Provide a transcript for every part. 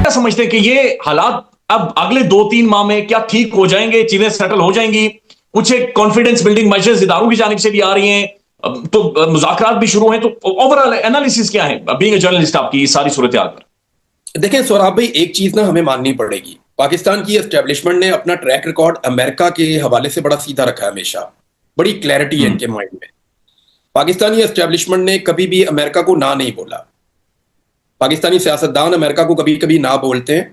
کیا سمجھتے ہیں کہ یہ حالات اب اگلے 2-3 ماہ میں کیا ٹھیک ہو جائیں گے, چیزیں سیٹل ہو جائیں گی؟ کچھ ایک کانفیڈنس بلڈنگ میجرز اداروں کی جانب سے بھی آ رہی ہیں, تو مذاکرات بھی شروع ہیں, تو اوور آل انالیسس کیا ہے بینگ اے جرنلسٹ آپ کی ساری صورتحال پر؟ دیکھیں سوراب بھائی, ایک چیز نا ہمیں ماننی پڑے گی, پاکستان کی اسٹیبلشمنٹ نے اپنا ٹریک ریکارڈ امریکہ کے حوالے سے بڑا سیدھا رکھا ہے ہمیشہ, بڑی کلیئرٹی ہے ان کے مائنڈ میں. پاکستانی اسٹیبلشمنٹ نے کبھی بھی امریکہ کو نہ نہیں بولا, پاکستانی سیاستدان امریکہ کو کبھی کبھی نہ بولتے ہیں.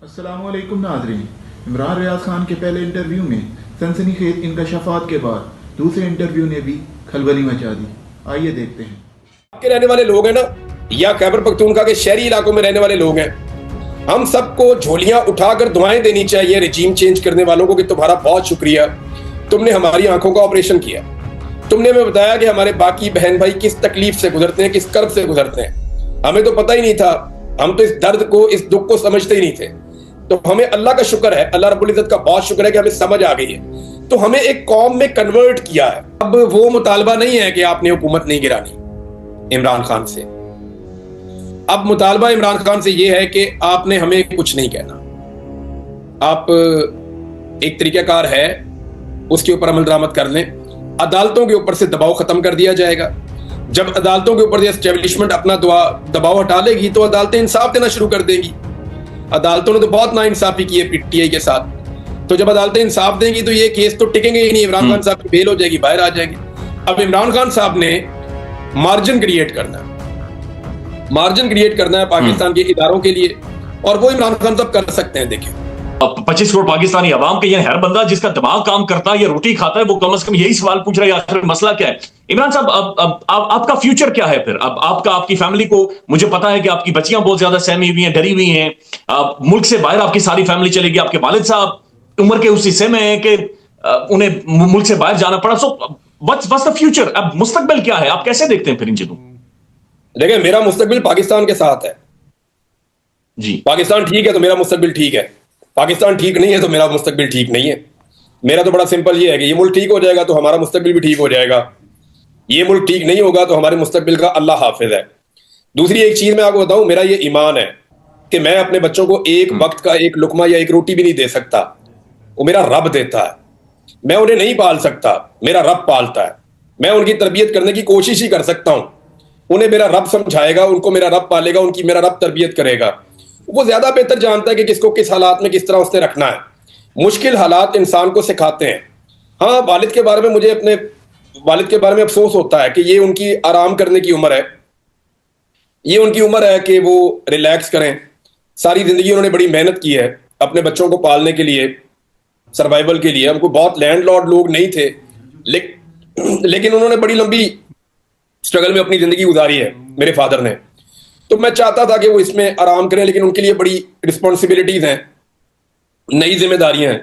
السلام علیکم ناظرین. عمران ریاض خان کے پہلے انٹرویو میں سنسنی خیز انکشافات کے بعد دوسرے انٹرویو نے بھی کھلبلی مچا دی. آئیے دیکھتے ہیں. آپ کے رہنے والے لوگ ہیں نا, یا خیبر پختونخوا کے شہری علاقوں میں رہنے والے لوگ ہیں, ہم سب کو جھولیاں اٹھا کر دعائیں دینی چاہیے رجیم چینج کرنے والوں کو کہ تمہارا بہت شکریہ, تم نے ہماری آنکھوں کا آپریشن کیا, تم نے ہمیں بتایا کہ ہمارے باقی بہن بھائی کس تکلیف سے گزرتے ہیں, کس کرب سے گزرتے ہیں. ہمیں تو پتہ ہی نہیں تھا, ہم تو اس درد کو, اس دکھ کو سمجھتے ہی نہیں تھے. تو ہمیں اللہ کا شکر ہے, اللہ رب العزت کا بہت شکر ہے کہ ہمیں سمجھ آ گئی ہے, تو ہمیں ایک قوم میں کنورٹ کیا ہے. اب وہ مطالبہ نہیں ہے کہ آپ نے حکومت نہیں گرانی عمران خان سے, اب مطالبہ عمران خان سے یہ ہے کہ آپ نے ہمیں کچھ نہیں کہنا, آپ ایک طریقہ کار ہے اس کے اوپر عمل درآمد کر لیں. عدالتوں کے اوپر سے دباؤ ختم کر دیا جائے گا. جب عدالتوں کے اوپر اسٹیبلشمنٹ اپنا دباؤ ہٹا لے گی تو عدالتیں انصاف دینا شروع کر دیں گی. عدالتوں نے تو بہت ناانصافی کی ہے پی ٹی آئی کے ساتھ, تو جب عدالتیں انصاف دیں گی تو یہ کیس تو ٹکیں گے ہی نہیں, عمران خان صاحب کی بیل ہو جائے گی, باہر آ جائیں گے. اب عمران خان صاحب نے مارجن کریٹ کرنا ہے پاکستان کے اداروں کے لیے, اور وہ عمران خان صاحب کر سکتے ہیں. دیکھیں 25 کروڑ پاکستانی عوام کے, یعنی ہر بندہ جس کا دماغ کام کرتا ہے یا روٹی کھاتا ہے, وہ کم از کم یہی سوال پوچھ رہا ہے آخر مسئلہ کیا ہے. عمران صاحب, اب آپ کا فیوچر کیا ہے پھر؟ اب آپ کی فیملی کو, مجھے پتا ہے کہ آپ کی بچیاں بہت زیادہ سہمی ہوئی ہیں, ڈری ہوئی ہیں, ملک سے باہر آپ کی ساری فیملی چلے گی, آپ کے والد صاحب عمر کے اس حصے میں ہیں کہ انہیں ملک سے باہر جانا پڑا. سو what's the future؟ اب مستقبل کیا ہے, آپ کیسے دیکھتے ہیں پھر ان چیزوں؟ دیکھیں میرا مستقبل پاکستان کے ساتھ ہے. جی, پاکستان ٹھیک ہے تو میرا مستقبل ٹھیک ہے, پاکستان ٹھیک نہیں ہے تو میرا مستقبل ٹھیک نہیں ہے. میرا تو بڑا سمپل یہ ہے کہ یہ ملک ٹھیک ہو جائے گا تو ہمارا مستقبل بھی ٹھیک ہو جائے گا, یہ ملک ٹھیک نہیں ہوگا تو ہمارے مستقبل کا اللہ حافظ ہے. دوسری ایک چیز میں آپ کو بتاؤں, میرا یہ ایمان ہے کہ میں اپنے بچوں کو ایک وقت کا ایک لقمہ یا ایک روٹی بھی نہیں دے سکتا, وہ میرا رب دیتا ہے. میں انہیں نہیں پال سکتا, میرا رب پالتا ہے. میں ان کی تربیت کرنے کی کوشش ہی کر سکتا ہوں, انہیں میرا رب سمجھائے گا, ان کو میرا رب پالے گا, ان کی میرا رب تربیت کرے گا. وہ زیادہ بہتر جانتا ہے کہ کس کو کس حالات میں کس طرح اس نے رکھنا ہے. مشکل حالات انسان کو سکھاتے ہیں. ہاں والد کے بارے میں مجھے اپنے والد کے بارے میں افسوس ہوتا ہے کہ یہ ان کی آرام کرنے کی عمر ہے, یہ ان کی عمر ہے کہ وہ ریلیکس کریں. ساری زندگی انہوں نے بڑی محنت کی ہے اپنے بچوں کو پالنے کے لیے, سروائیول کے لیے. ہم کو بہت لینڈ لارڈ لوگ نہیں تھے, لیکن انہوں نے بڑی لمبی اسٹرگل میں اپنی زندگی گزاری ہے میرے فادر نے. تو میں چاہتا تھا کہ وہ اس میں آرام کریں, لیکن ان کے لیے بڑی رسپانسبلٹیز ہیں, نئی ذمہ داریاں ہیں.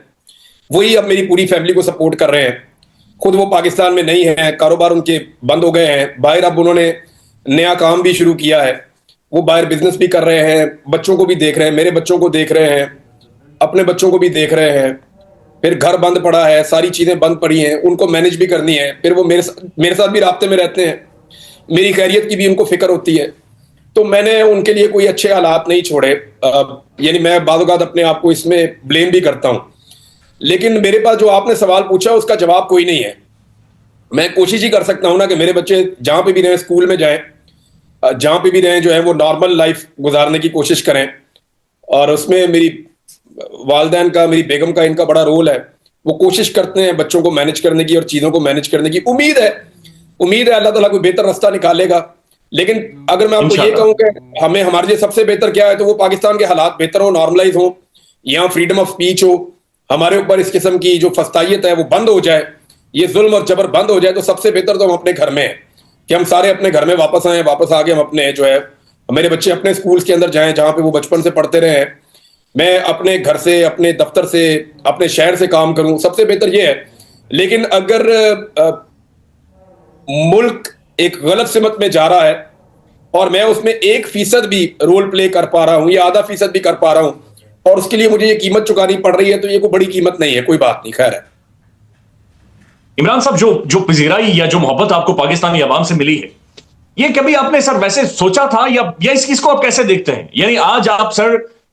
وہی اب میری پوری فیملی کو سپورٹ کر رہے ہیں. خود وہ پاکستان میں نہیں ہیں, کاروبار ان کے بند ہو گئے ہیں. باہر اب انہوں نے نیا کام بھی شروع کیا ہے, وہ باہر بزنس بھی کر رہے ہیں, بچوں کو بھی دیکھ رہے ہیں, میرے بچوں کو دیکھ رہے ہیں, اپنے بچوں کو بھی دیکھ رہے ہیں. پھر گھر بند پڑا ہے, ساری چیزیں بند پڑی ہیں, ان کو مینج بھی کرنی ہے. پھر وہ میرے ساتھ بھی رابطے میں رہتے ہیں, میری خیریت کی بھی ان کو فکر ہوتی ہے. تو میں نے ان کے لیے کوئی اچھے حالات نہیں چھوڑے. یعنی میں بعض اوقات اپنے آپ کو اس میں بلیم بھی کرتا ہوں, لیکن میرے پاس جو آپ نے سوال پوچھا اس کا جواب کوئی نہیں ہے. میں کوشش ہی کر سکتا ہوں نا کہ میرے بچے جہاں پہ بھی رہیں, اسکول میں جائیں, جہاں پہ بھی رہیں, جو ہے وہ نارمل لائف گزارنے کی کوشش کریں. اور اس میں میری والدین کا, میری بیگم کا, ان کا بڑا رول ہے. وہ کوشش کرتے ہیں بچوں کو مینج کرنے کی اور چیزوں کو مینج کرنے کی. امید ہے اللہ تعالیٰ کوئی بہتر راستہ نکالے گا. لیکن اگر میں آپ کو یہ کہوں کہ ہمارے لیے سب سے بہتر کیا ہے, تو وہ پاکستان کے حالات بہتر ہوں, نارملائز ہوں, یہاں فریڈم آف اسپیچ ہو, ہمارے اوپر اس قسم کی جو فسطائیت ہے وہ بند ہو جائے, یہ ظلم اور جبر بند ہو جائے. تو سب سے بہتر تو ہم اپنے گھر میں ہیں کہ ہم سارے اپنے گھر میں واپس آئیں, واپس آ کے ہم اپنے جو ہے میرے بچے اپنے اسکولس کے اندر جائیں جہاں پہ وہ بچپن سے پڑھتے رہے ہیں. میں اپنے گھر سے, اپنے دفتر سے, اپنے شہر سے کام کروں, سب سے بہتر یہ ہے. لیکن اگر ملک ایک غلط سمت میں جا رہا ہے اور میں اس میں 1% بھی رول پلے کر پا رہا ہوں یا ½ بھی کر پا رہا ہوں, اور اس کے لیے مجھے یہ قیمت چکانی پڑ رہی ہے, تو یہ کوئی بڑی قیمت نہیں ہے, کوئی بات نہیں, خیر ہے. عمران صاحب, جو پذیرائی یا جو محبت آپ کو پاکستانی عوام سے ملی ہے, یہ کبھی آپ نے سر ویسے سوچا تھا یا اس کو آپ کیسے دیکھتے ہیں؟ یعنی آج آپ سر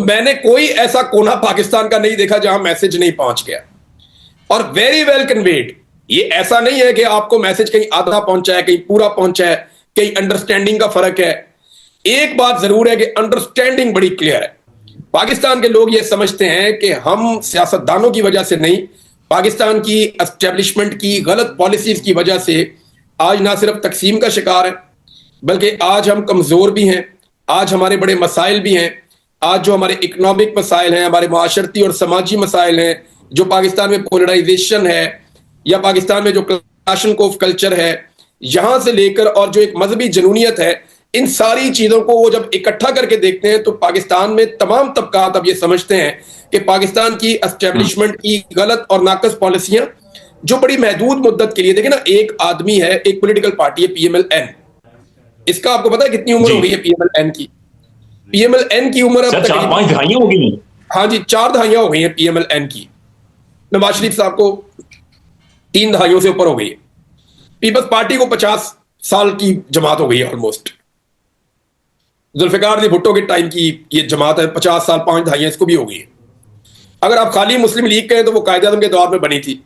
میں نے کوئی ایسا کونا پاکستان کا نہیں دیکھا جہاں میسج نہیں پہنچ گیا, اور ویری ویل کنویڈ. یہ ایسا نہیں ہے کہ آپ کو میسج کہیں آدھا پہنچا ہے, کہیں پورا پہنچا ہے, کہیں انڈرسٹینڈنگ کا فرق ہے. ایک بات ضرور ہے کہ انڈرسٹینڈنگ بڑی کلیئر ہے. پاکستان کے لوگ یہ سمجھتے ہیں کہ ہم سیاستدانوں کی وجہ سے نہیں, پاکستان کی اسٹیبلشمنٹ کی غلط پالیسیز کی وجہ سے آج نہ صرف تقسیم کا شکار ہے, بلکہ آج ہم کمزور بھی ہیں, آج ہمارے بڑے مسائل بھی ہیں, آج جو ہمارے اکنامک مسائل ہیں, ہمارے معاشرتی اور سماجی مسائل ہیں, جو پاکستان میں پولرائزیشن ہے یا پاکستان میں جو کلاشنکوف کلچر ہے یہاں سے لے کر, اور جو ایک مذہبی جنونیت ہے, ان ساری چیزوں کو وہ جب اکٹھا کر کے دیکھتے ہیں تو پاکستان میں تمام طبقات اب یہ سمجھتے ہیں کہ پاکستان کی اسٹیبلشمنٹ کی غلط اور ناقص پالیسیاں جو بڑی محدود مدت کے لیے, دیکھیں نا, ایک آدمی ہے, ایک پولیٹیکل پارٹی ہے پی ایم ایل این, اس کا آپ کو پتا ہے کتنی عمر ہو گئی ہے پی ایم ایل این کی؟ پی ایم ایل این کی عمر اب تک 4-5 دہائیاں ہو گئی. ہاں جی, 4 دہائیاں ہو گئی ہیں پی ایم ایل این کی. نواز شریف صاحب کو 3 دہائیوں سے اوپر ہو گئی ہے. پیپلز پارٹی کو 50 سال کی جماعت ہو گئی ہے آلموسٹ. ذوالفقار علی بھٹو کے ٹائم کی یہ جماعت ہے, 50 سال 5 دہائیاں اس کو بھی ہو گئی ہے. اگر آپ خالی مسلم لیگ کہیں تو وہ قائد اعظم کے دور میں بنی تھی.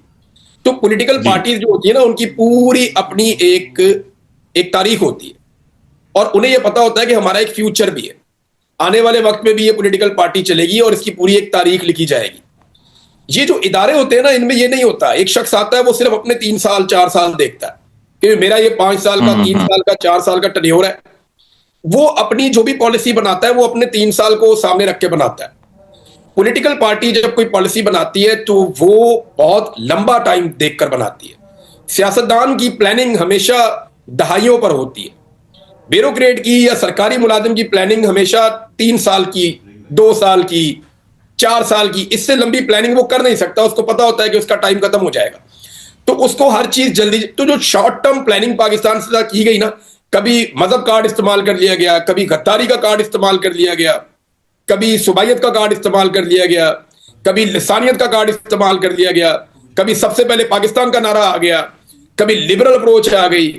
تو پولیٹیکل پارٹیز جو ہوتی ہے نا, ان کی پوری اپنی ایک تاریخ ہوتی ہے, اور انہیں یہ پتا ہوتا ہے کہ ہمارا ایک فیوچر بھی ہے, آنے والے وقت میں بھی یہ پولیٹیکل پارٹی چلے گی اور اس کی پوری ایک تاریخ لکھی جائے گی. یہ جو ادارے ہوتے ہیں نا, ان میں یہ نہیں ہوتا ایک شخص آتا ہے وہ صرف اپنے 3 سال 4 سال دیکھتا ہے کہ میرا یہ 5 سال کا 3 سال کا 4 سال کا ٹنیور ہے. وہ اپنی جو بھی پالیسی بناتا ہے وہ اپنے 3 سال کو سامنے رکھ کے بناتا ہے. پولیٹیکل پارٹی جب کوئی پالیسی بناتی ہے تو وہ بہت لمبا ٹائم دیکھ کر بناتی ہے. سیاستدان کی پلاننگ ہمیشہ دہائیوں پر ہوتی ہے. بیوروکریٹ کی یا سرکاری ملازم کی پلاننگ ہمیشہ 3 سال کی, 2 سال کی, 4 سال کی, اس سے لمبی پلاننگ وہ کر نہیں سکتا. اس کو پتا ہوتا ہے کہ اس کا ٹائم ختم ہو جائے گا, تو اس کو ہر چیز جلدی. تو جو شارٹ ٹرم پلاننگ پاکستان سے کی گئی نا, کبھی مذہب کارڈ استعمال کر لیا گیا, کبھی غداری کا کارڈ استعمال کر لیا گیا, کبھی صوبائیت کا کارڈ استعمال کر لیا گیا, کبھی لسانیت کا کارڈ استعمال کر لیا گیا, کبھی سب سے پہلے پاکستان کا نعرہ آ گیا, کبھی لبرل اپروچ آ گئی,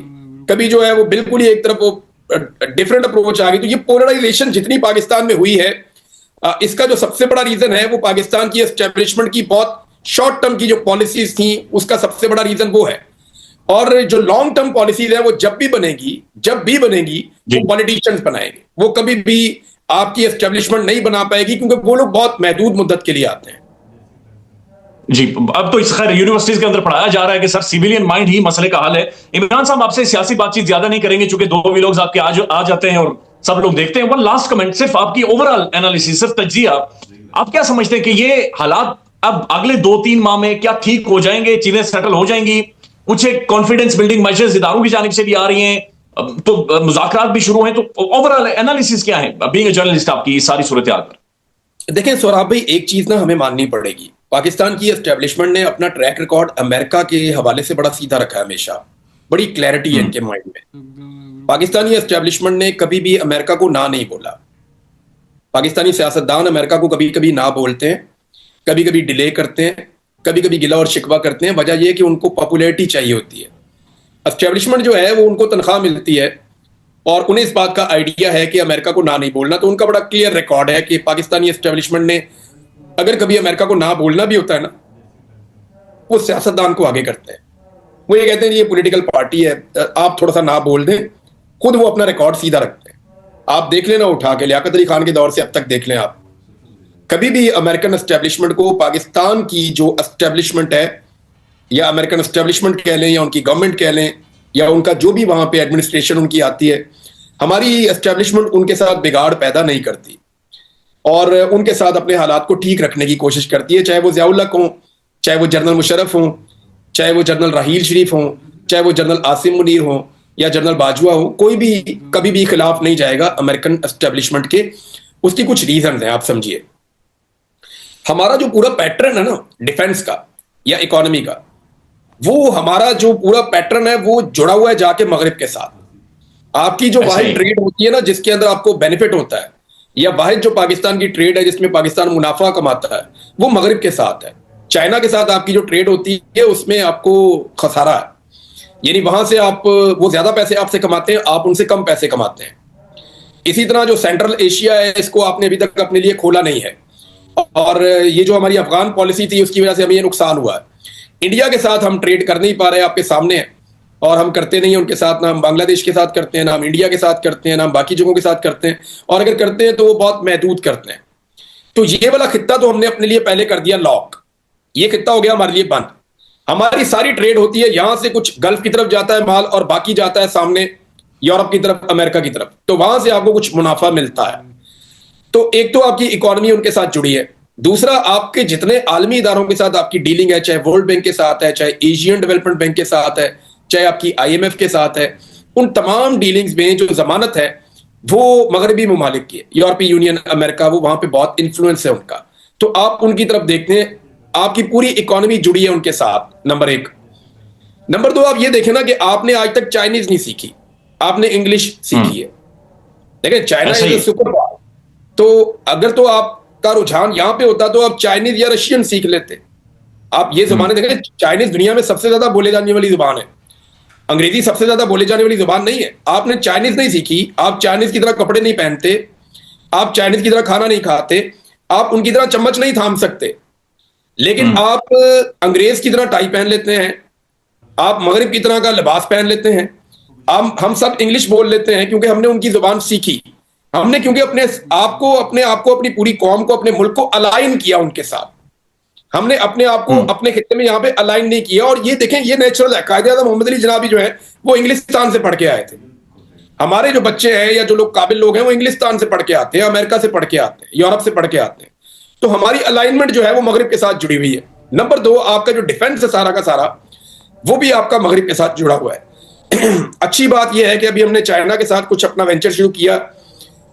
کبھی جو ہے وہ بالکل ہی ایک طرف وہ ڈفرنٹ اپروچ آ گئی. تو یہ پولرائزیشن جتنی پاکستان میں ہوئی ہے, اس کا جو سب سے بڑا ریزن ہے وہ پاکستان کی اسٹیبلشمنٹ کی بہت شارٹ ٹرم کی جو پالیسیز تھیں, اس کا سب سے بڑا ریزن وہ ہے. اور جو لانگ ٹرم پالیسیز ہیں وہ جب بھی بنے گی وہ پولیٹیشنز بنائیں گے, وہ کبھی بھی آپ کی اسٹیبلشمنٹ نہیں بنا پائے گی, کیونکہ وہ لوگ بہت محدود مدت کے لیے آتے ہیں. جی, اب تو اس خیر یونیورسٹیز کے اندر پڑھایا جا رہا ہے کہ سر سیویلین مائنڈ ہی مسئلے کا حل ہے. عمران صاحب, آپ سے سیاسی بات چیت زیادہ نہیں کریں گے چونکہ 2 ویلوگز آپ کے آ جاتے ہیں اور سب لوگ دیکھتے ہیں. ون لاسٹ کمنٹ, صرف آپ کی اوورآل انالیسس, صرف تجزیہ, آپ کیا سمجھتے ہیں کہ یہ حالات اب اگلے 2-3 ماہ میں کیا ٹھیک ہو جائیں گے, چیزیں سیٹل ہو جائیں گی؟ کچھ ایک کانفیڈنس بلڈنگ میجرز اداروں کی جانب سے بھی آ رہی ہیں, تو مذاکرات بھی شروع ہیں, تو اوورآل انالیسس کیا ہے بینگ اے جرنلسٹ آپ کی اس ساری صورتحال پر؟ دیکھیں سوراب بھائی, ایک چیز نا ہمیں ماننی پڑے گی, پاکستان کی اسٹیبلشمنٹ نے اپنا ٹریک ریکارڈ امریکہ کے حوالے سے بڑا سیدھا رکھا ہے ہمیشہ. بڑی کلیئرٹی ہے ان کے مائنڈ میں. پاکستانی اسٹیبلشمنٹ نے کبھی بھی امریکہ کو نہ نہیں بولا. پاکستانی سیاستدان امریکہ کو کبھی کبھی نہ بولتے ہیں, کبھی کبھی ڈیلے کرتے ہیں, کبھی کبھی گلہ اور شکوہ کرتے ہیں. وجہ یہ کہ ان کو پاپولیرٹی چاہیے ہوتی ہے. اسٹیبلشمنٹ جو ہے وہ ان کو تنخواہ ملتی ہے اور انہیں اس بات کا آئیڈیا ہے کہ امریکہ کو نہ نہیں بولنا. تو ان کا بڑا کلیئر ریکارڈ ہے کہ پاکستانی اسٹیبلشمنٹ نے اگر کبھی امریکہ کو نہ بولنا بھی ہوتا ہے نا, وہ سیاستدان کو آگے کرتے ہیں. وہ یہ کہتے ہیں یہ پولیٹیکل پارٹی ہے, آپ تھوڑا سا نہ بول دیں, خود وہ اپنا ریکارڈ سیدھا رکھتے ہیں. آپ دیکھ لیں نا اٹھا کے, لیاقت علی خان کے دور سے اب تک دیکھ لیں آپ, کبھی بھی امریکن اسٹیبلشمنٹ کو پاکستان کی جو اسٹیبلشمنٹ ہے, یا امریکن اسٹیبلشمنٹ کہہ لیں یا ان کی گورنمنٹ کہہ لیں یا ان کا جو بھی وہاں پہ ایڈمنسٹریشن ان کی آتی ہے, ہماری اسٹیبلشمنٹ ان کے ساتھ بگاڑ پیدا نہیں کرتی اور ان کے ساتھ اپنے حالات کو ٹھیک رکھنے کی کوشش کرتی ہے. چاہے وہ ضیاء الحق ہوں, چاہے وہ جنرل مشرف ہوں, چاہے وہ جنرل راحیل شریف ہوں, چاہے وہ جنرل عاصم منیر ہوں یا جنرل باجوہ ہوں, کوئی بھی کبھی بھی خلاف نہیں جائے گا امریکن اسٹیبلشمنٹ کے. اس کی کچھ ریزنز ہیں, آپ سمجھیے. ہمارا جو پورا پیٹرن ہے نا ڈیفنس کا یا اکانومی کا, وہ ہمارا جو پورا پیٹرن ہے وہ جڑا ہوا ہے جا کے مغرب کے ساتھ. آپ کی جو واحد ٹریڈ ہوتی ہے نا جس کے اندر آپ کو بینیفٹ ہوتا ہے, یا واحد جو پاکستان کی ٹریڈ ہے جس میں پاکستان منافع کماتا ہے, وہ مغرب کے ساتھ ہے. چائنا کے ساتھ آپ کی جو ٹریڈ ہوتی ہے اس میں آپ کو خسارہ ہے, یعنی وہاں سے آپ وہ زیادہ پیسے آپ سے کماتے ہیں, آپ ان سے کم پیسے کماتے ہیں. اسی طرح جو سینٹرل ایشیا ہے اس کو آپ نے ابھی تک اپنے لیے کھولا نہیں ہے, اور یہ جو ہماری افغان پالیسی تھی اس کی وجہ سے ہمیں یہ نقصان ہوا ہے. انڈیا کے ساتھ ہم ٹریڈ کر نہیں پا رہے, آپ کے سامنے ہیں, اور ہم کرتے نہیں ہیں ان کے ساتھ, نہ ہم بنگلہ دیش کے ساتھ کرتے ہیں, نہ ہم انڈیا کے ساتھ کرتے ہیں, نہ ہم باقی جگہوں کے ساتھ کرتے ہیں, اور اگر کرتے ہیں تو وہ بہت محدود کرتے ہیں. تو یہ والا خطہ تو ہم نے اپنے لیے پہلے کر دیا لاک, یہ خطہ ہو گیا ہمارے لیے بند. ہماری ساری ٹریڈ ہوتی ہے یہاں سے, کچھ گلف کی طرف جاتا ہے مال اور باقی جاتا ہے سامنے یورپ کی طرف, امریکہ کی طرف, تو وہاں سے آپ کو کچھ منافع ملتا ہے. تو ایک تو آپ کی اکانومی ان کے ساتھ جڑی ہے, دوسرا آپ کے جتنے عالمی اداروں کے ساتھ آپ کی ڈیلنگ ہے, چاہے ورلڈ بینک کے ساتھ ہے, چاہے ایشین ڈیولپمنٹ بینک کے ساتھ ہے, چاہے آپ کی آئی ایم ایف کے ساتھ ہے, ان تمام ڈیلنگز میں جو ضمانت ہے وہ مغربی ممالک کی ہے, یورپی یونین, امریکہ, وہ وہاں پہ بہت انفلوئنس ہے ان کا. تو آپ ان کی طرف دیکھتے ہیں, آپ کی پوری اکانومی جڑی ہے ان کے ساتھ, نمبر ایک. نمبر دو, آپ یہ دیکھیں نا کہ آپ نے آج تک چائنیز نہیں سیکھی, آپ نے انگلش سیکھی ہے. دیکھیں China is a super power, تو اگر تو آپ کا رجحان یہاں پہ ہوتا تو آپ چائنیز یا رشین سیکھ لیتے. آپ یہ زبانیں دیکھیں, چائنیز دنیا میں سب سے زیادہ بولے جانے والی زبان ہے, انگریزی سب سے زیادہ بولے جانے والی زبان نہیں ہے. آپ نے چائنیز نہیں سیکھی, آپ چائنیز کی طرح کپڑے نہیں پہنتے, آپ چائنیز کی طرح کھانا نہیں کھاتے, آپ ان کی طرح چمچ نہیں تھام سکتے, لیکن آپ انگریز کی طرح ٹائی پہن لیتے ہیں, آپ مغرب کی طرح کا لباس پہن لیتے ہیں, ہم سب انگلش بول لیتے ہیں کیونکہ ہم نے ان کی زبان سیکھی. ہم نے کیونکہ اپنے آپ کو, اپنی پوری قوم کو, اپنے ملک کو الائن کیا ان کے ساتھ. ہم نے اپنے آپ کو اپنے خطے میں یہاں پہ الائن نہیں کیا, اور یہ دیکھیں یہ نیچرل ہے. قائد اعظم محمد علی جنابی جو ہے وہ انگلستان سے پڑھ کے آئے تھے. ہمارے جو بچے ہیں یا جو لوگ قابل لوگ ہیں وہ انگلستان سے پڑھ کے آتے ہیں, امریکہ سے پڑھ کے آتے ہیں, یورپ سے پڑھ کے آتے ہیں. تو ہماری الائنمنٹ جو ہے وہ مغرب کے ساتھ جڑی ہوئی ہے. نمبر دو, آپ کا جو ڈیفنس ہے سارا کا سارا وہ بھی آپ کا مغرب کے ساتھ جڑا ہوا ہے. اچھی بات یہ ہے کہ ابھی ہم نے چائنا کے ساتھ کچھ اپنا وینچر شروع کیا,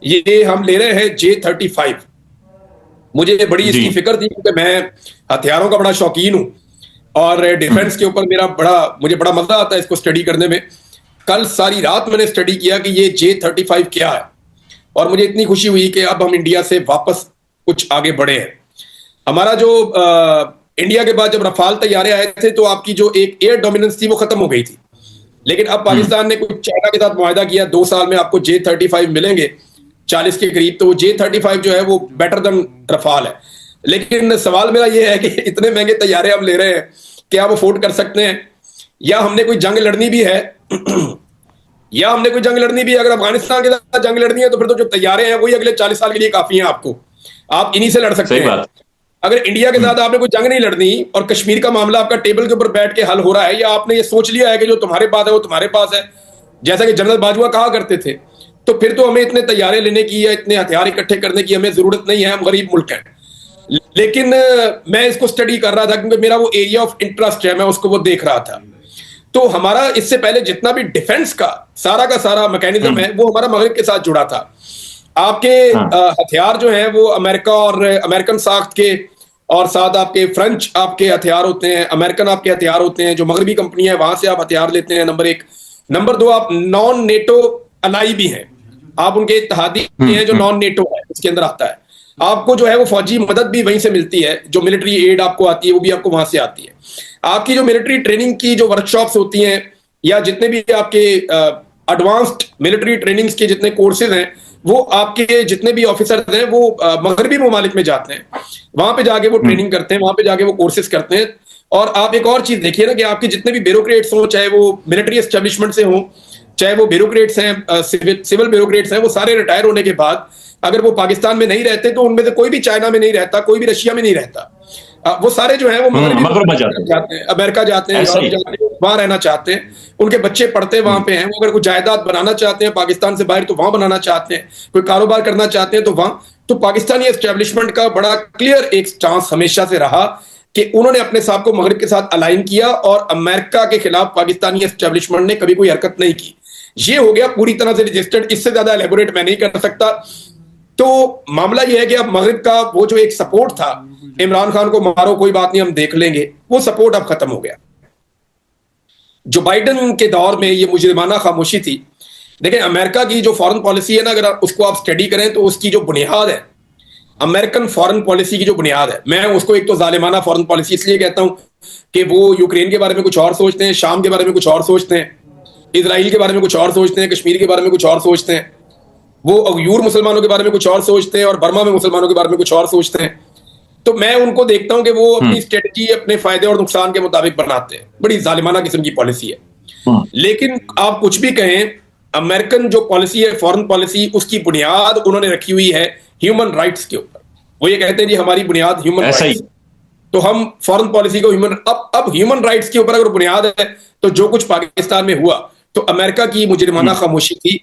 یہ ہم لے رہے ہیں J-35. مجھے بڑی اس کی فکر تھی کیونکہ میں ہتھیاروں کا بڑا شوقین ہوں, اور ڈیفنس کے اوپر مجھے بڑا مزہ آتا ہے اس کو اسٹڈی کرنے میں. کل ساری رات میں نے اسٹڈی کیا کہ یہ J-35 کیا ہے, اور مجھے اتنی خوشی ہوئی کہ اب ہم انڈیا سے واپس کچھ آگے بڑھے ہیں. ہمارا جو انڈیا کے بعد جب رفال طیارے آئے تھے تو آپ کی جو ایک ایئر ڈومیننس تھی وہ ختم ہو گئی تھی, لیکن اب پاکستان نے کچھ چائنا کے ساتھ معاہدہ کیا, 2 سال میں آپ کو J-35 ملیں گے 40 کے قریب. تو وہ J-35 جو ہے وہ بیٹر دن رفال ہے. لیکن سوال میرا یہ ہے کہ اتنے مہنگے طیارے ہم لے رہے ہیں, کیا ہم افورڈ کر سکتے ہیں, یا ہم نے کوئی جنگ لڑنی بھی ہے اگر افغانستان کے ساتھ جنگ لڑنی ہے تو پھر تو جو طیارے ہیں وہی اگلے 40 سال کے لیے کافی ہیں, آپ انہی سے لڑ سکتے ہیں. اگر انڈیا کے ساتھ آپ نے کوئی جنگ نہیں لڑنی اور کشمیر کا معاملہ آپ کا ٹیبل کے اوپر بیٹھ کے حل ہو رہا ہے, یا آپ نے یہ سوچ لیا ہے کہ جو تمہارے پاس ہے وہ تمہارے پاس ہے, جیسا کہ جنرل باجوہ کہا کرتے تھے, تو پھر تو ہمیں اتنے طیارے لینے کی یا اتنے ہتھیار اکٹھے کرنے کی ہمیں ضرورت نہیں ہے, ہم غریب ملک ہیں. لیکن میں اس کو اسٹڈی کر رہا تھا کیونکہ میرا وہ ایریا آف انٹرسٹ ہے, میں اس کو وہ دیکھ رہا تھا. تو ہمارا اس سے پہلے جتنا بھی ڈیفنس کا سارا میکینزم ہے وہ ہمارا مغرب کے ساتھ جڑا تھا. آپ کے ہتھیار جو ہیں وہ امریکہ اور امریکن ساخت کے, اور ساتھ آپ کے فرنچ آپ کے ہتھیار ہوتے ہیں, امریکن آپ کے ہتھیار ہوتے ہیں, جو مغربی کمپنی ہے وہاں سے آپ ہتھیار لیتے ہیں, نمبر ایک. نمبر دو, آپ نان نیٹو الائی بھی ہیں, آپ ان کے اتحادی ہیں جو نان نیٹو ہے اس کے اندر آتا ہے. آپ کو جو ہے وہ فوجی مدد بھی وہیں سے ملتی ہے, جو ملٹری ایڈ آپ کو آتی ہے وہ بھی آپ کو وہاں سے آتی ہے. آپ کی جو ملٹری ٹریننگ کی جو ورکشاپس ہوتی ہیں, یا جتنے بھی آپ کے ایڈوانسڈ ملٹری ٹریننگز کے جتنے کورسز ہیں, وہ آپ کے جتنے بھی آفیسرز ہیں وہ مغربی ممالک میں جاتے ہیں, وہاں پہ جا کے وہ ٹریننگ کرتے ہیں, وہاں پہ جا کے وہ کورسز کرتے ہیں. اور آپ ایک اور چیز دیکھیے نا کہ آپ کے جتنے بھی بیوروکریٹس ہوں, چاہے وہ ملٹری اسٹیبلشمنٹ سے ہوں, چاہے وہ بیوروکریٹس ہیں, سول بیوروکریٹس ہیں, وہ سارے ریٹائر ہونے کے بعد اگر وہ پاکستان میں نہیں رہتے تو ان میں سے کوئی بھی چائنا میں نہیں رہتا, کوئی بھی رشیا میں نہیں رہتا. وہ سارے جو ہیں وہ مغرب جاتے ہیں, امریکہ جاتے ہیں, یورپ جاتے ہیں, وہاں رہنا چاہتے ہیں, ان کے بچے پڑھتے وہاں پہ ہیں. وہ اگر کوئی جائیداد بنانا چاہتے ہیں پاکستان سے باہر تو وہاں بنانا چاہتے ہیں, کوئی کاروبار کرنا چاہتے ہیں تو وہاں. تو پاکستانی اسٹیبلشمنٹ کا بڑا کلیئر ایک سٹانس ہمیشہ سے رہا کہ انہوں نے اپنے آپ کو مغرب کے ساتھ الائن کیا, اور امریکہ کے خلاف پاکستانی اسٹیبلشمنٹ نے کبھی کوئی حرکت نہیں کی. یہ ہو گیا پوری طرح سے رجسٹرڈ, اس سے زیادہ ایلیبوریٹ میں نہیں کر سکتا. تو معاملہ یہ ہے کہ اب مغرب کا وہ جو ایک سپورٹ تھا, عمران خان کو مارو کوئی بات نہیں ہم دیکھ لیں گے, وہ سپورٹ اب ختم ہو گیا. جو بائیڈن کے دور میں یہ مجرمانہ خاموشی تھی, دیکھیں امریکہ کی جو فارن پالیسی ہے نا, اگر اس کو آپ اسٹڈی کریں تو اس کی جو بنیاد ہے, امریکن فارن پالیسی کی جو بنیاد ہے, میں اس کو ایک تو ظالمانہ فارن پالیسی اس لیے کہتا ہوں کہ وہ یوکرین کے بارے میں کچھ اور سوچتے ہیں, شام کے بارے میں کچھ اور سوچتے ہیں, اسرائیل کے بارے میں کچھ اور سوچتے ہیں, کشمیر کے بارے میں کچھ اور سوچتے ہیں. وہ اغیور مسلمانوں کے بارے میں کچھ اور سوچتے ہیں اور برما میں مسلمانوں کے بارے میں کچھ اور سوچتے ہیں. تو میں ان کو دیکھتا ہوں کہ وہ اپنی اسٹریٹجی اپنے فائدے اور نقصان کے مطابق بناتے ہیں. بڑی ظالمانہ قسم کی پالیسی ہے. لیکن آپ کچھ بھی کہیں, امریکن جو پالیسی ہے, فورن پالیسی, اس کی بنیاد انہوں نے رکھی ہوئی ہے ہیومن رائٹس کے اوپر. وہ یہ کہتے ہیں جی ہماری بنیاد ہیومن رائٹس, تو ہم فورن پالیسی کو اب ہیومن رائٹس کے اوپر اگر بنیاد ہے تو جو کچھ پاکستان میں ہوا تو امریکہ کی مجرمانہ خاموشی تھی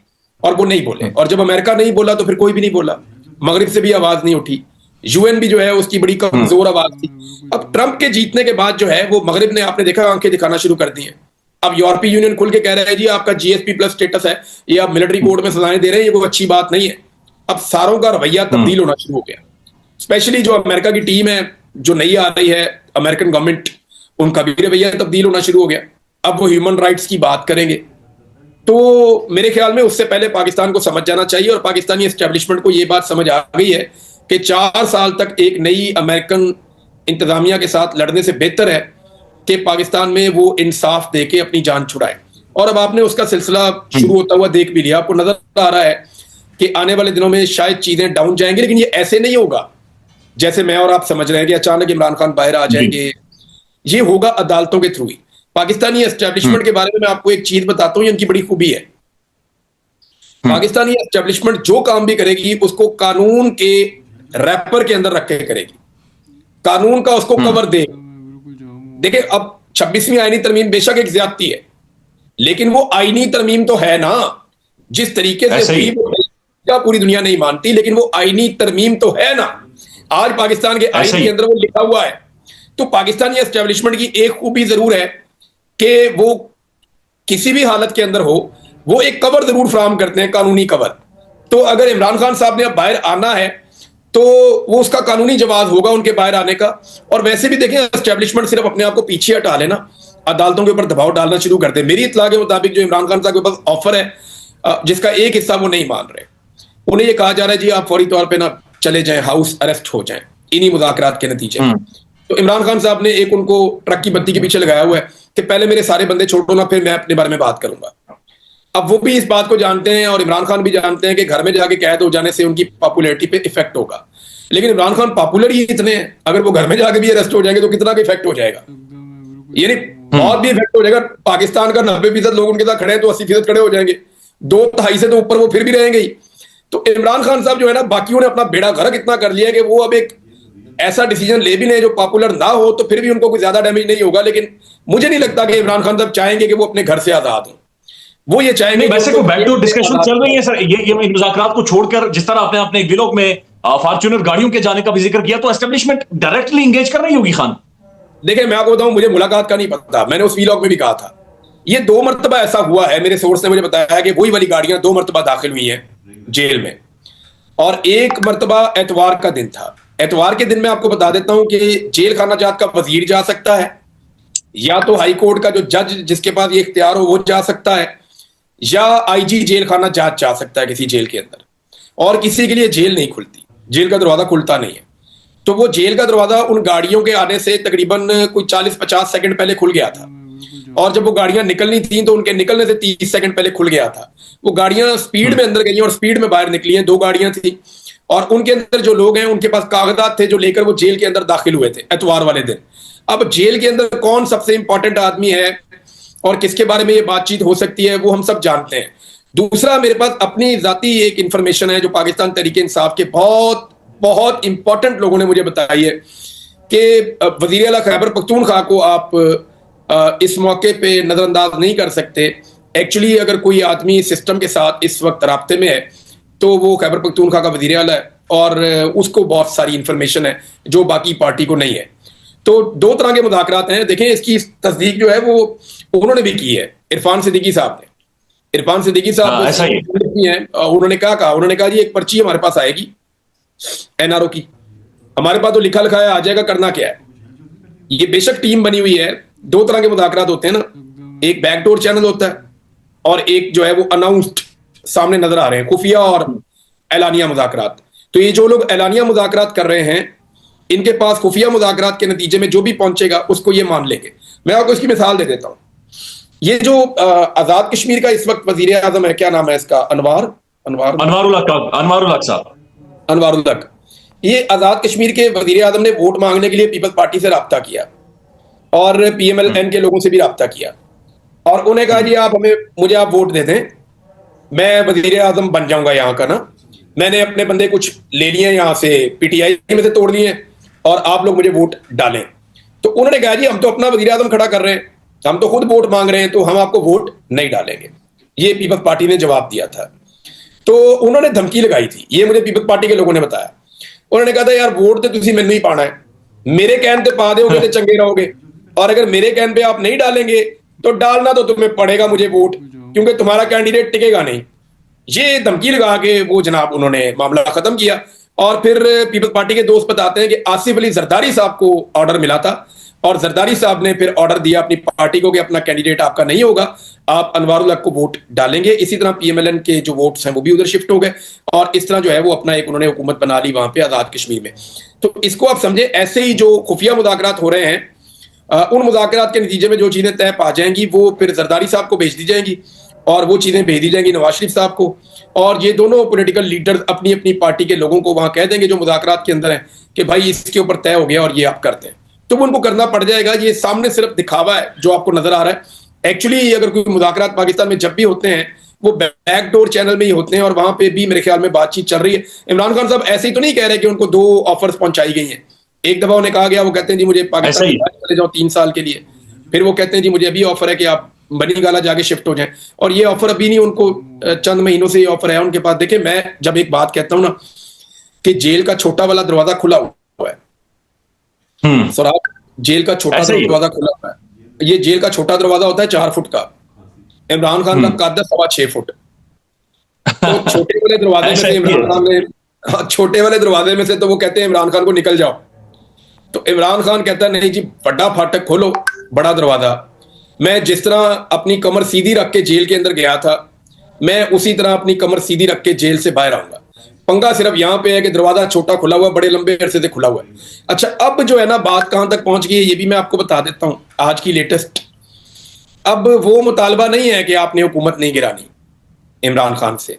اور وہ نہیں بولے, اور جب امریکہ نہیں بولا تو پھر کوئی بھی نہیں بولا. مغرب سے بھی آواز نہیں اٹھی, یو این بھی جو ہے اس کی بڑی کمزور آواز تھی. اب ٹرمپ کے جیتنے کے بعد جو ہے وہ مغرب نے, آپ نے دیکھا, آنکھیں دکھانا شروع کر دی ہیں. اب یورپی یونین کھل کے کہہ رہا ہے جی آپ کا جی ایس پی پلس اسٹیٹس ہے, یہ آپ ملٹری کوڈ میں سزائیں دے رہے ہیں, یہ کوئی اچھی بات نہیں ہے. اب ساروں کا رویہ تبدیل ہونا شروع ہو گیا, اسپیشلی جو امریکہ کی ٹیم ہے جو نئی آ رہی ہے, امریکن گورنمنٹ, ان کا بھی رویہ تبدیل ہونا شروع ہو گیا. اب وہ ہیومن رائٹس کی بات کریں گے. تو میرے خیال میں اس سے پہلے پاکستان کو سمجھ جانا چاہیے, اور پاکستانی اسٹیبلشمنٹ کو یہ بات سمجھ آ گئی ہے کہ 4 سال تک ایک نئی امریکن انتظامیہ کے ساتھ لڑنے سے بہتر ہے کہ پاکستان میں وہ انصاف دے کے اپنی جان چھڑائے. اور اب آپ نے اس کا سلسلہ شروع ہوتا ہوا دیکھ بھی لیا. آپ کو نظر آ رہا ہے کہ آنے والے دنوں میں شاید چیزیں ڈاؤن جائیں گی, لیکن یہ ایسے نہیں ہوگا جیسے میں اور آپ سمجھ رہے ہیں کہ اچانک عمران خان باہر آ جائیں گے. یہ ہوگا عدالتوں کے تھرو ہی. پاکستانی اسٹیبلشمنٹ کے بارے میں آپ کو ایک چیز بتاتا ہوں, یہ ان کی بڑی خوبی ہے. پاکستانی اسٹیبلشمنٹ جو کام بھی کرے گی اس کو قانون کے ریپر کے اندر رکھ کے کرے گی, قانون کا اس کو کور دے. دیکھیں اب 26ویں آئینی ترمیم بے شک ایک زیادتی ہے, لیکن وہ آئینی ترمیم تو ہے نا. جس طریقے سے پوری دنیا نہیں مانتی, لیکن وہ آئینی ترمیم تو ہے نا. آج پاکستان کے آئین کے اندر وہ لکھا ہوا ہے. تو پاکستانی اسٹیبلشمنٹ کی ایک خوبی ضرور ہے کہ وہ کسی بھی حالت کے اندر ہو وہ ایک کور ضرور فراہم کرتے ہیں, قانونی کور. تو اگر عمران خان صاحب نے اب باہر آنا ہے تو وہ اس کا قانونی جواز ہوگا ان کے باہر آنے کا. اور ویسے بھی دیکھیں اسٹیبلشمنٹ صرف اپنے آپ کو پیچھے ہٹا لینا, عدالتوں کے اوپر دباؤ ڈالنا شروع کر دے. میری اطلاع کے مطابق جو عمران خان صاحب کے پاس آفر ہے جس کا ایک حصہ وہ نہیں مان رہے, انہیں یہ کہا جا رہا ہے جی آپ فوری طور پہ نہ چلے جائیں, ہاؤس اریسٹ ہو جائیں انہی مذاکرات کے نتیجے میں. تو عمران خان صاحب نے ایک ان کو ٹرک کی بتی کے پیچھے لگایا ہوا ہے کہ پہلے میرے سارے بندے چھوڑو نا, پھر میں اپنے بارے میں بات کروں گا. اب وہ بھی اس بات کو جانتے ہیں اور عمران خان بھی جانتے ہیں کہ گھر میں جا کے قید ہو جانے سے ان کی پاپولیرٹی پہ افیکٹ ہوگا. لیکن عمران خان پاپولر ہی اتنے ہیں, اگر وہ گھر میں جا کے بھی اریسٹ ہو جائیں گے تو کتنا کا افیکٹ ہو جائے گا, یعنی بہت بھی افیکٹ ہو جائے گا. پاکستان کا 90% لوگ ان کے ساتھ کھڑے ہیں تو 80% کھڑے ہو جائیں گے, 2/3 سے تو اوپر وہ پھر بھی رہیں گے ہی. تو عمران خان صاحب جو ہے نا, باقیوں نے اپنا بیڑا غرق اتنا کر لیا ہے کہ وہ اب ایک ایسا ڈیسیجن لے بھی لیں جو پاپولر نہ ہو تو پھر بھی ان کو کوئی زیادہ ڈیمیج نہیں ہوگا. لیکن مجھے نہیں لگتا کہ عمران خان صاحب چاہیں گے کہ وہ اپنے گھر سے آزاد ہوں. وہ یہ چاہیں گے ویسے کوئی بیک ڈور ڈسکشن چل رہی ہے سر, یہ مذاکرات کو چھوڑ کر, جس طرح آپ نے اپنے ایک ویلاگ میں فارچونر گاڑیوں کے جانے کا بھی ذکر کیا, تو اسٹیبلشمنٹ ڈائریکٹلی انگیج کر رہی ہوگی خان. دیکھیں میں آپ کو بتاؤں, مجھے ملاقات کا نہیں پتا, میں نے اس ویلاگ میں بھی کہا تھا یہ 2 مرتبہ ایسا ہوا ہے. میرے سورس نے مجھے بتایا ہے کہ وہی والی گاڑیاں 2 مرتبہ داخل ہوئی ہیں جیل میں, اور ایک مرتبہ اتوار کا دن تھا. اتوار کے دن میں آپ کو بتا دیتا ہوں کہ جیل خانہ جات کا وزیر جا سکتا ہے, یا تو ہائی کورٹ کا جو جج جس کے پاس یہ اختیار ہو وہ جا سکتا ہے, یا آئی جی جیل خانہ جات جا سکتا ہے کسی جیل کے اندر. اور کسی کے لیے جیل نہیں کھلتی, جیل کا دروازہ کھلتا نہیں ہے. تو وہ جیل کا دروازہ ان گاڑیوں کے آنے سے تقریباً کوئی 40-50 سیکنڈ پہلے کھل گیا تھا, اور جب وہ گاڑیاں نکلنی تھیں تو ان کے نکلنے سے 30 سیکنڈ پہلے کھل گیا تھا. وہ گاڑیاں سپیڈ میں اندر گئی اور سپیڈ میں باہر نکلی ہیں. 2 گاڑیاں تھیں اور ان کے اندر جو لوگ ہیں ان کے پاس کاغذات تھے جو لے کر وہ جیل کے اندر داخل ہوئے تھے اتوار والے دن. اب جیل کے اندر کون سب سے امپورٹنٹ آدمی ہے اور کس کے بارے میں یہ بات چیت ہو سکتی ہے وہ ہم سب جانتے ہیں. دوسرا میرے پاس اپنی ذاتی ایک انفارمیشن ہے جو پاکستان تحریک انصاف کے بہت بہت امپورٹنٹ لوگوں نے مجھے بتائی ہے کہ وزیر اعلیٰ خیبر پختونخوا کو آپ اس موقع پہ نظر انداز نہیں کر سکتے. ایکچولی اگر کوئی آدمی سسٹم کے ساتھ اس وقت رابطے میں ہے تو وہ خیبر پختونخوا کا وزیر اعلیٰ ہے, اور اس کو بہت ساری انفارمیشن ہے جو باقی پارٹی کو نہیں ہے. تو 2 طرح کے مذاکرات ہیں. دیکھیں اس کی تصدیق جو ہے وہ انہوں نے بھی کی ہے, عرفان صدیقی صاحب نے. عرفان صدیقی صاحب ہیں, انہوں نے کہا انہوں نے کہا جی ایک پرچی ہمارے پاس آئے گی این آر او کی, ہمارے پاس تو لکھا لکھایا آ جائے گا, کرنا کیا ہے. یہ بے شک ٹیم بنی ہوئی ہے. 2 طرح کے مذاکرات ہوتے ہیں نا, ایک بیک ڈور چینل ہوتا ہے اور ایک جو ہے وہ اناؤنسڈ سامنے نظر آ رہے ہیں, خفیہ اور اعلانیہ مذاکرات. تو یہ جو لوگ اعلانیہ مذاکرات کر رہے ہیں ان کے پاس خفیہ مذاکرات کے نتیجے میں جو بھی پہنچے گا اس کو یہ مان لیں گے. میں آپ کو اس کی مثال دے دیتا ہوں. یہ جو آزاد کشمیر کا اس وقت وزیر اعظم ہے, کیا نام ہے اس کا, انوار الحق صاحب. انوار الحق یہ آزاد کشمیر کے وزیر اعظم نے ووٹ مانگنے کے لیے پیپلز پارٹی سے رابطہ کیا اور پی ایم ایل این کے لوگوں سے بھی رابطہ کیا اور انہیں کہا جی آپ مجھے آپ ووٹ دے دیں, میں وزیر اعظم بن جاؤں گا یہاں کا نا, میں نے اپنے بندے کچھ لے لیے ہیں یہاں سے پی ٹی آئی میں سے توڑ لیے ہیں اور آپ لوگ مجھے ووٹ ڈالیں. تو انہوں نے کہا جی ہم تو اپنا وزیر اعظم کھڑا کر رہے ہیں, ہم تو خود ووٹ مانگ رہے ہیں, تو ہم آپ کو ووٹ نہیں ڈالیں گے. یہ پیپلز پارٹی نے جواب دیا تھا. تو انہوں نے دھمکی لگائی تھی, یہ مجھے پیپلز پارٹی کے لوگوں نے بتایا. انہوں نے کہا تھا یار ووٹ تو تسی مینوں ہی پانا ہے, میرے کہن تے پا دو گے تو چنگے رہو گے, اور اگر میرے کہن پہ آپ نہیں ڈالیں گے تو ڈالنا تو تمہیں پڑے گا مجھے ووٹ, کیونکہ تمہارا کینڈیڈیٹ ٹکے گا نہیں. یہ دھمکی لگا کے وہ جناب انہوں نے معاملہ ختم کیا. اور پھر پیپلز پارٹی کے دوست بتاتے ہیں کہ آصف علی زرداری صاحب کو آرڈر ملا تھا اور زرداری صاحب نے پھر آرڈر دیا اپنی پارٹی کو کہ اپنا کینڈیڈیٹ آپ کا نہیں ہوگا, آپ انوار الحق کو ووٹ ڈالیں گے. اسی طرح پی ایم ایل این کے جو ووٹس ہیں وہ بھی ادھر شفٹ ہو گئے اور اس طرح جو ہے وہ اپنا ایک انہوں نے حکومت بنا لی وہاں پہ آزاد کشمیر میں. تو اس کو آپ سمجھیں ایسے ہی جو خفیہ مذاکرات ہو رہے ہیں, ان مذاکرات کے نتیجے میں جو چیزیں طے پا جائیں گی وہ پھر زرداری صاحب کو بھیج دی جائیں گی اور وہ چیزیں بھیج دی جائیں گی نواز شریف صاحب کو, اور یہ دونوں پولیٹیکل لیڈر اپنی اپنی پارٹی کے لوگوں کو وہاں کہہ دیں گے جو مذاکرات کے اندر ہیں کہ بھائی اس کے اوپر طے ہو گیا اور یہ آپ کرتے ہیں. تو وہ ان کو کرنا پڑ جائے گا. یہ سامنے صرف دکھاوا ہے جو آپ کو نظر آ رہا ہے. ایکچولی اگر کوئی مذاکرات پاکستان میں جب بھی ہوتے ہیں وہ بیک ڈور چینل میں ہی ہوتے ہیں اور وہاں پہ بھی میرے خیال میں بات چیت چل رہی ہے. عمران خان صاحب ایسے ہی تو نہیں کہہ رہے کہ ان کو 2 آفرز پہنچائی گئی ہیں. ایک دفعہ انہیں کہا گیا, وہ کہتے ہیں جی مجھے پاکستان چلے جاؤ 3 سال کے لیے, پھر وہ کہتے ہیں جی مجھے ابھی آفر ہے کہ آپ بنی گالا جا کے شفٹ ہو جائیں, اور یہ آفر ابھی نہیں, ان کو چند مہینوں سے یہ آفر ہے ان کے پاس. دیکھیں میں جب ایک بات کہتا ہوں نا کہ جیل کا چھوٹا والا دروازہ کھلا ہوا ہے, سراغ جیل کا چھوٹا دروازہ کھلا ہوا ہے, یہ جیل کا چھوٹا دروازہ ہوتا ہے 4 فٹ کا, عمران خان کا قد 6.25 فٹ. تو چھوٹے والے دروازے میں سے عمران خان نے چھوٹے والے دروازے میں سے تو وہ کہتے ہیں عمران خان کو نکل جاؤ, تو عمران خان کہتا ہے نہیں جی بڑا پھاٹک کھولو بڑا دروازہ. میں جس طرح اپنی کمر سیدھی رکھ کے جیل کے اندر گیا تھا میں اسی طرح اپنی کمر سیدھی رکھ کے جیل سے باہر آؤں گا. پنگا صرف یہاں پہ ہے کہ دروازہ چھوٹا کھلا ہوا ہے, بڑے لمبے عرصے سے کھلا ہوا ہے. اچھا اب جو ہے نا بات کہاں تک پہنچ گئی ہے یہ بھی میں آپ کو بتا دیتا ہوں آج کی لیٹسٹ. اب وہ مطالبہ نہیں ہے کہ آپ نے حکومت نہیں گرانی عمران خان سے,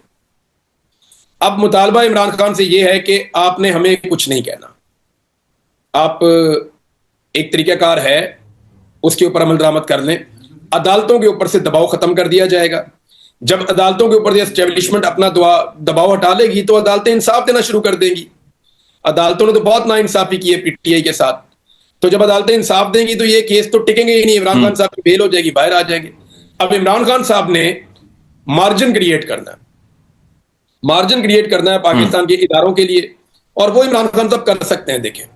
اب مطالبہ عمران خان سے یہ ہے کہ آپ نے ہمیں کچھ نہیں کہنا, آپ ایک طریقہ کار ہے اس کے اوپر عمل درآمد کر لیں. عدالتوں کے اوپر سے دباؤ ختم کر دیا جائے گا. جب عدالتوں کے اوپر سے اسٹیبلشمنٹ اپنا دباؤ ہٹا لے گی تو عدالتیں انصاف دینا شروع کر دیں گی. عدالتوں نے تو بہت ناانصافی کی ہے پی ٹی آئی کے ساتھ, تو جب عدالتیں انصاف دیں گی تو یہ کیس تو ٹکیں گے ہی نہیں, عمران خان صاحب کی بیل ہو جائے گی, باہر آ جائیں گے. اب عمران خان صاحب نے مارجن کریٹ کرنا ہے پاکستان کے اداروں کے لیے, اور وہ عمران خان صاحب کر سکتے ہیں. دیکھیں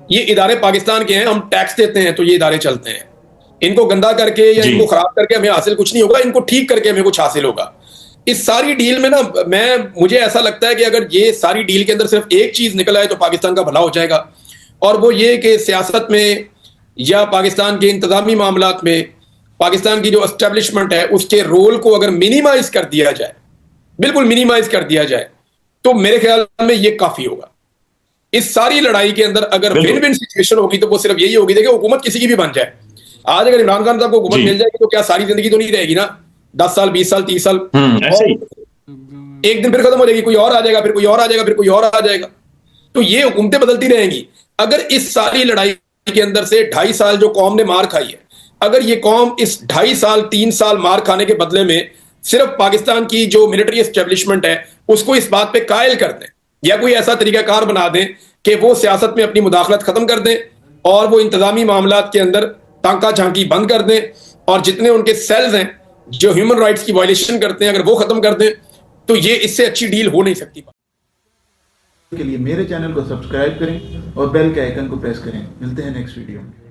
یہ ادارے پاکستان کے ہیں, ہم ٹیکس دیتے ہیں تو یہ ادارے چلتے ہیں. ان کو گندا کر کے یا ان کو خراب کر کے ہمیں حاصل کچھ نہیں ہوگا, ان کو ٹھیک کر کے ہمیں کچھ حاصل ہوگا. اس ساری ڈیل میں نا مجھے ایسا لگتا ہے کہ اگر یہ ساری ڈیل کے اندر صرف ایک چیز نکل آئے تو پاکستان کا بھلا ہو جائے گا, اور وہ یہ کہ سیاست میں یا پاکستان کے انتظامی معاملات میں پاکستان کی جو اسٹیبلشمنٹ ہے اس کے رول کو اگر منیمائز کر دیا جائے, بالکل منیمائز کر دیا جائے, تو میرے خیال میں یہ کافی ہوگا. اس ساری لڑائی کے اندر اگر ون ون سچویشن ہوگی تو وہ صرف یہی ہوگی. دیکھیں حکومت کسی کی بھی بن جائے, آج اگر عمران خان صاحب کو حکومت مل جائے گی تو کیا ساری زندگی تو نہیں رہے گی نا, 10 سال 20 سال 30 سال, ایک دن پھر ختم ہو جائے گی, کوئی اور آ جائے گا, پھر کوئی اور آ جائے گا, پھر کوئی اور آ جائے گا. تو یہ حکومتیں بدلتی رہیں گی. اگر اس ساری لڑائی کے اندر سے 2.5 سال جو قوم نے مار کھائی ہے, اگر یہ قوم اس 2.5 سال 3 سال مار کھانے کے بدلے میں صرف پاکستان کی جو ملٹری اسٹیبلشمنٹ ہے اس کو اس بات پہ قائل کر دیں یا کوئی ایسا طریقہ کار بنا دیں کہ وہ سیاست میں اپنی مداخلت ختم کر دیں اور وہ انتظامی معاملات کے اندر ٹانکا جھانکی بند کر دیں, اور جتنے ان کے سیلز ہیں جو ہیومن رائٹس کی وائلیشن کرتے ہیں اگر وہ ختم کر دیں تو یہ اس سے اچھی ڈیل ہو نہیں سکتی. کے لیے میرے چینل کو سبسکرائب کریں اور بیل کے آئیکن کو پریس کریں. ملتے ہیں نیکسٹ ویڈیو میں.